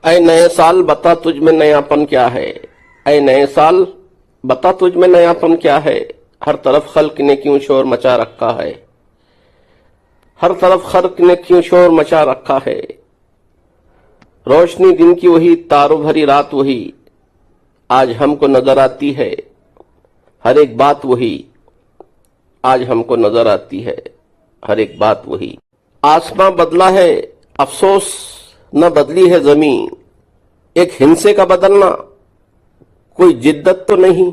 ऐ नए साल बता तुझ में नयापन क्या है। ऐ नए साल बता तुझ में नयापन क्या है। हर तरफ खल्क ने क्यों शोर मचा रखा है। हर तरफ खल्क ने क्यों शोर मचा रखा है। रोशनी दिन की वही, तारों भरी रात वही, आज हमको नजर आती है। हर एक बात वही, आज हमको नजर आती है। हर एक बात वही। आसमां बदला है, अफसोस न बदली है जमीन। एक हिंसे का बदलना कोई जिद्दत तो नहीं।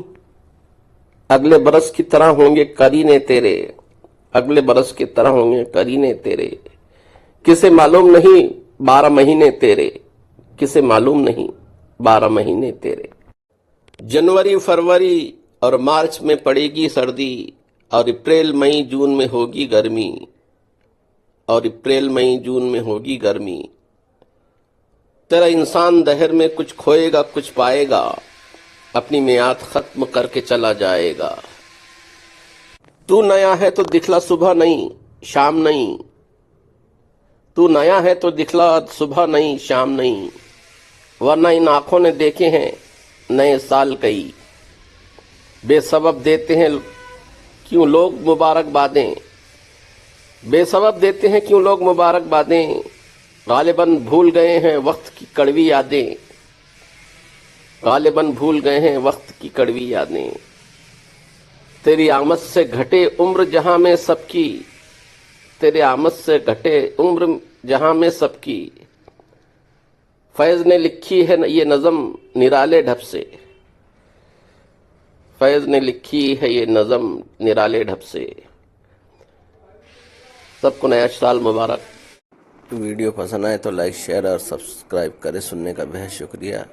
अगले बरस की तरह होंगे करीने तेरे। अगले बरस की तरह होंगे करीने तेरे। किसे मालूम नहीं 12 महीने तेरे। किसे मालूम नहीं 12 महीने तेरे। जनवरी फरवरी और मार्च में पड़ेगी सर्दी, और अप्रैल मई जून में होगी गर्मी। और अप्रैल मई जून में होगी गर्मी। तेरा इंसान दहर में कुछ खोएगा कुछ पाएगा, अपनी मियाद खत्म करके चला जाएगा। तू नया है तो दिखला सुबह नहीं शाम नहीं। तू नया है तो दिखला सुबह नहीं शाम नहीं, वरना इन आंखों ने देखे हैं नए साल कई। बेसबब देते हैं क्यों लोग मुबारकबादें। बेसबब देते हैं क्यों लोग मुबारकबादें। गालिबन भूल गए हैं वक्त की कड़वी यादें। गालिबन भूल गए हैं वक्त की कड़वी यादें। तेरी आमद से घटे उम्र जहां में सबकी। तेरे आमद से घटे उम्र जहां में सबकी। फैज ने लिखी है ये नज़म निराले ढब से। फैज ने लिखी है ये नज़म निराले ढब से। सबको नया साल मुबारक। वीडियो पसंद आए तो लाइक शेयर और सब्सक्राइब करें। सुनने का बेहद शुक्रिया।